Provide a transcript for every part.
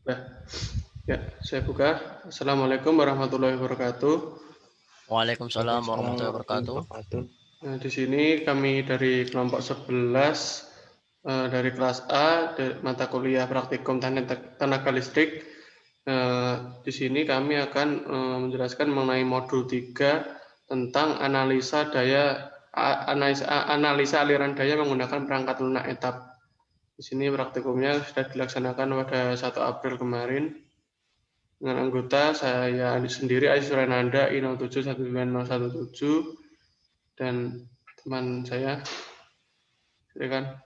Nah, ya, saya buka. Assalamualaikum warahmatullahi wabarakatuh. Waalaikumsalam Waalaikumsalam warahmatullahi warahmatullahi wabarakatuh. wabarakatuh. Nah, di sini kami dari kelompok 11 dari kelas A mata kuliah praktikum tenaga listrik. Di sini kami akan menjelaskan mengenai modul 3 tentang analisa aliran daya menggunakan perangkat lunak etap. Di sini praktikumnya sudah dilaksanakan pada 1 April kemarin. Dengan anggota saya sendiri Aziz Surenanda I071917 dan teman saya silakan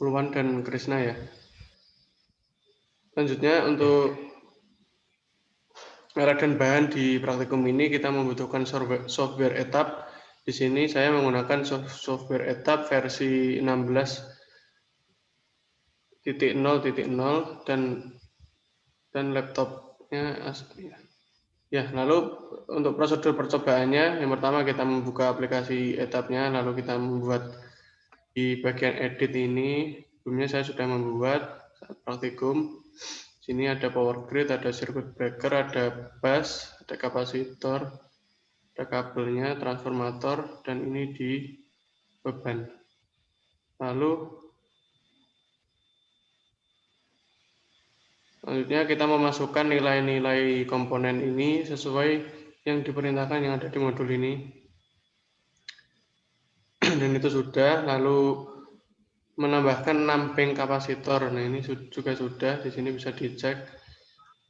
Pulwan dan Krisna ya. Selanjutnya untuk alat dan bahan di praktikum ini kita membutuhkan software etap. Di sini saya menggunakan software etap versi 16.0.0 dan laptopnya asli. Ya, lalu untuk prosedur percobaannya, yang pertama kita membuka aplikasi etapnya, lalu kita membuat di bagian edit ini. Sebelumnya saya sudah membuat saat praktikum. Sini ada power grid, ada circuit breaker, ada bus, ada kapasitor, ada kabelnya, transformator, dan ini di beban. Lalu selanjutnya kita memasukkan nilai-nilai komponen ini sesuai yang diperintahkan yang ada di modul ini. Dan itu sudah, lalu menambahkan 6 bank kapasitor. Nah, ini juga sudah, di sini bisa dicek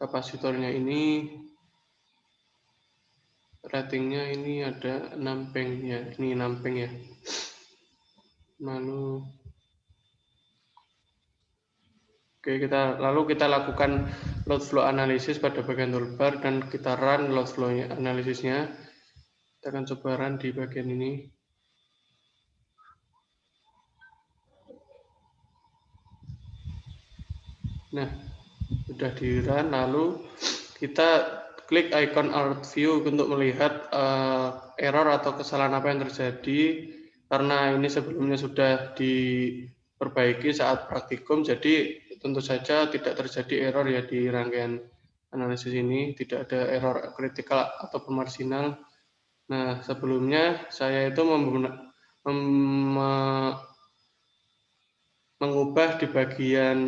kapasitornya ini ratingnya ini ada 6 bank ya, ini 6 bank ya. Lalu kita lakukan load flow analysis pada bagian toolbar dan kita run load flow analisisnya. Kita akan coba run di bagian ini. Nah, sudah di run, lalu kita klik icon Alt View untuk melihat error atau kesalahan apa yang terjadi, karena ini sebelumnya sudah diperbaiki saat praktikum, jadi tentu saja tidak terjadi error ya di rangkaian analisis ini, tidak ada error kritikal atau marginal. Nah, sebelumnya saya itu mengubah di bagian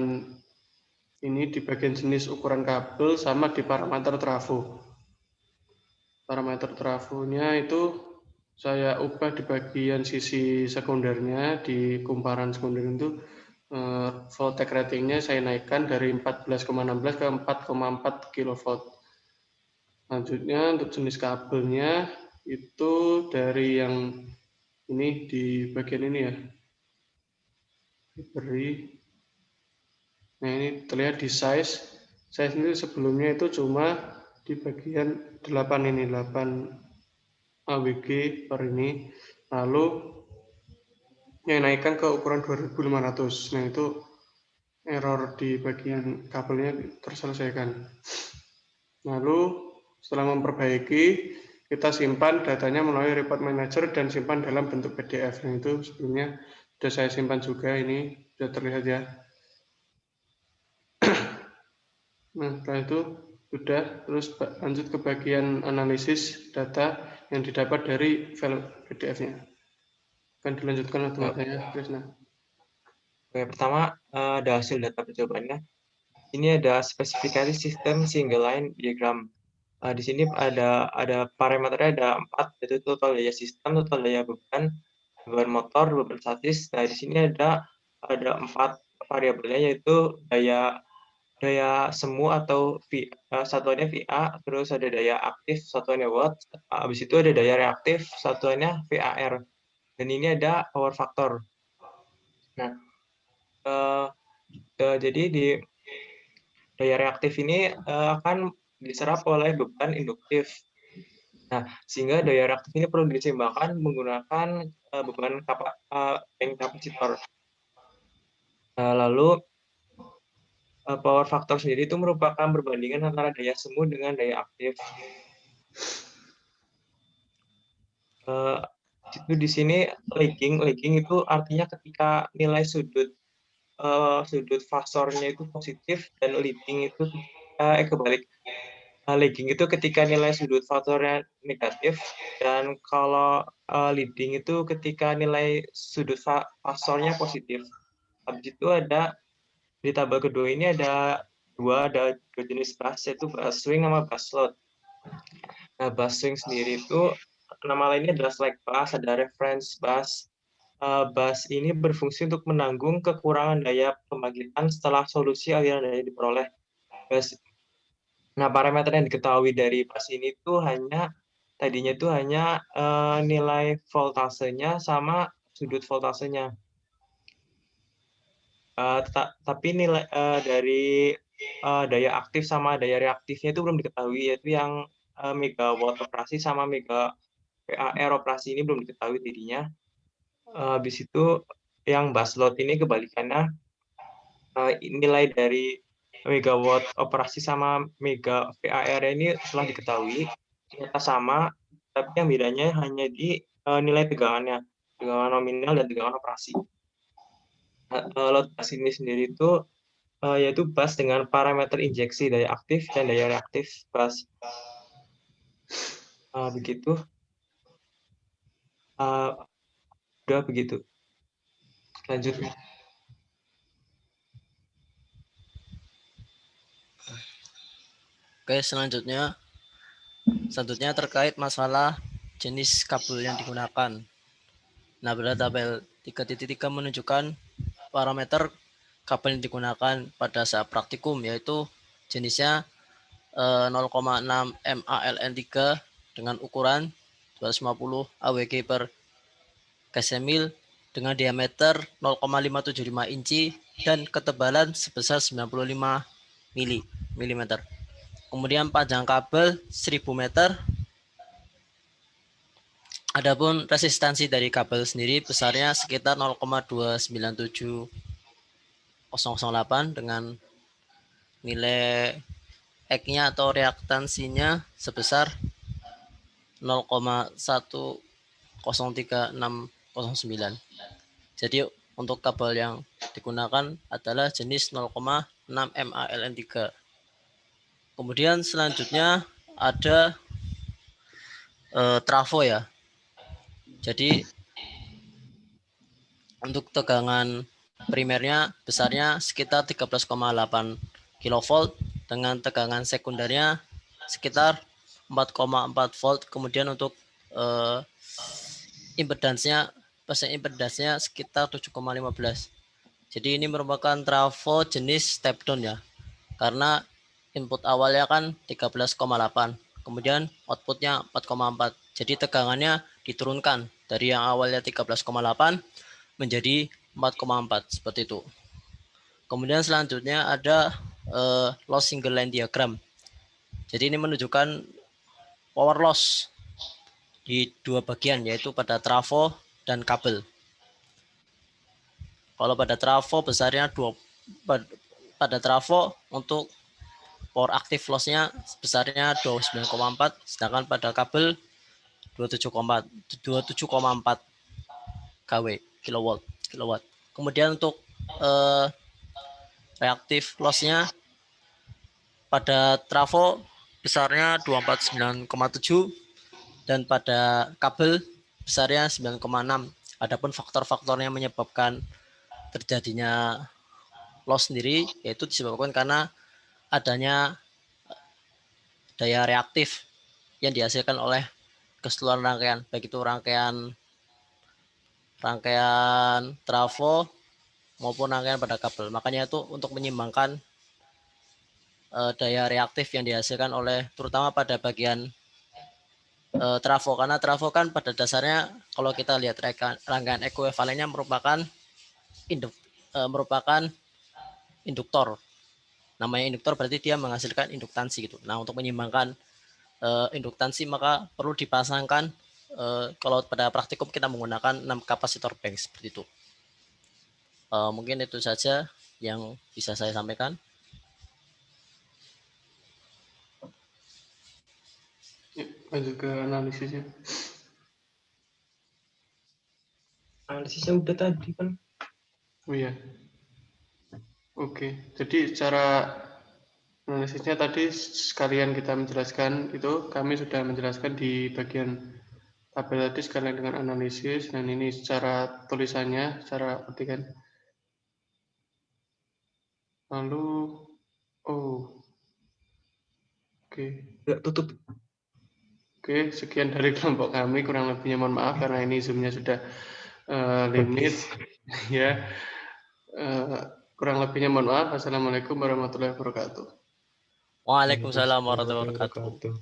ini, di bagian jenis ukuran kabel sama di parameter trafo. Parameter trafonya itu saya ubah di bagian sisi sekundernya, di kumparan sekunder itu voltage ratingnya saya naikkan dari 14,16 ke 4,4 kV. Selanjutnya untuk jenis kabelnya itu dari yang ini di bagian ini ya, diberi. Nah, ini terlihat di size ini sebelumnya itu cuma di bagian 8 ini, 8 AWG per ini, lalu yang naikkan ke ukuran 2500. Nah, itu error di bagian kabelnya terselesaikan. Lalu setelah memperbaiki, kita simpan datanya melalui report manager dan simpan dalam bentuk PDF. Nah, itu sebelumnya sudah saya simpan juga, ini sudah terlihat ya. Nah, setelah itu sudah, terus lanjut ke bagian analisis data yang didapat dari file PDF-nya. Akan dilanjutkan oleh teman saya, Krisna. Oke, pertama ada hasil data percobaannya. Ini ada spesifikasi sistem single line diagram. Di sini ada parameternya ada 4, yaitu total daya sistem, total daya beban motor, beban statis. Nah, di sini ada 4 variabelnya, yaitu daya semu atau satuannya VA, terus ada daya aktif satuannya watt, habis itu ada daya reaktif satuannya VAR, dan ini ada power factor. Nah, jadi di daya reaktif ini akan diserap oleh beban induktif. Nah, sehingga daya reaktif ini perlu diseimbangkan menggunakan beban bank kapasitor. Lalu power factor sendiri itu merupakan perbandingan antara daya semu dengan daya aktif. Itu di sini lagging itu artinya ketika nilai sudut sudut fasornya itu positif dan leading itu kebalik. Lagging itu ketika nilai sudut faktornya negatif, dan kalau leading itu ketika nilai sudut faktornya positif. Habis itu di tabel kedua ini ada dua jenis bass, yaitu bass swing sama bass slot. Nah, bass swing sendiri itu nama lainnya adalah select bass, ada reference bass. Bass ini berfungsi untuk menanggung kekurangan daya pembangkitan setelah solusi aliran daya diperoleh. Nah, parameter yang diketahui dari bass ini tuh tadinya itu hanya nilai voltasenya sama sudut voltasenya. Tapi nilai dari daya aktif sama daya reaktifnya itu belum diketahui, yaitu yang megawatt operasi sama mega VAR operasi ini belum diketahui tidinya. Habis itu yang bass load ini kebalikannya, nilai dari megawatt operasi sama mega VAR ini telah diketahui, ternyata sama, tapi yang bedanya hanya di nilai tegangannya, tegangan nominal dan tegangan operasi. Load bus ini sendiri itu yaitu bus dengan parameter injeksi daya aktif dan daya reaktif bus. Begitu. Udah begitu. Lanjut. Oke, selanjutnya terkait masalah jenis kabel yang digunakan. Nah, pada tabel 3.3 menunjukkan parameter kabel yang digunakan pada saat praktikum, yaitu jenisnya 0,6 MALN3 dengan ukuran 250 AWG per Casemil dengan diameter 0,575 inci dan ketebalan sebesar 95 mm. Kemudian panjang kabel 1000 meter. Adapun resistansi dari kabel sendiri besarnya sekitar 0,297008 dengan nilai X-nya atau reaktansinya sebesar 0,103609. Jadi untuk kabel yang digunakan adalah jenis 0,6 MALN3. Kemudian selanjutnya ada trafo ya. Jadi untuk tegangan primernya besarnya sekitar 13,8 kV dengan tegangan sekundernya sekitar 4,4 volt. Kemudian untuk impedansnya sekitar 7,15. Jadi ini merupakan trafo jenis step down ya. Karena input awalnya kan 13,8, kemudian outputnya 4,4. Jadi tegangannya diturunkan dari yang awalnya 13,8 menjadi 4,4 seperti itu. Kemudian selanjutnya ada loss single line diagram. Jadi ini menunjukkan power loss di dua bagian, yaitu pada trafo dan kabel. Kalau pada trafo besarnya pada trafo untuk power active loss-nya besarnya 29,4, sedangkan pada kabel 27,4 kW kilowatt. Kemudian untuk reaktif loss-nya pada trafo besarnya 249,7 dan pada kabel besarnya 9,6. Adapun faktor-faktor yang menyebabkan terjadinya loss sendiri yaitu disebabkan karena adanya daya reaktif yang dihasilkan oleh keseluruhan rangkaian, baik itu rangkaian trafo maupun rangkaian pada kabel. Makanya itu untuk menyimbangkan daya reaktif yang dihasilkan oleh terutama pada bagian trafo, karena trafo kan pada dasarnya kalau kita lihat rangkaian ekuivalennya merupakan induktor. Namanya induktor berarti dia menghasilkan induktansi gitu. Nah, untuk menyimbangkan induktansi maka perlu dipasangkan kalau pada praktikum kita menggunakan 6 kapasitor bank seperti itu. Mungkin itu saja yang bisa saya sampaikan. Lanjut ke analisisnya. Analisisnya udah tadi kan. Oh iya. Oke, jadi cara analisisnya tadi sekalian kita menjelaskan itu, kami sudah menjelaskan di bagian tabel tadi sekalian dengan analisis, dan ini secara tulisannya, secara petikan. Lalu, oh, oke. Tutup. Oke, sekian dari kelompok kami, kurang lebihnya mohon maaf karena ini zoomnya sudah limit. Ya, kurang lebihnya mohon maaf. Assalamualaikum warahmatullahi wabarakatuh. Waalaikumsalam warahmatullahi wabarakatuh.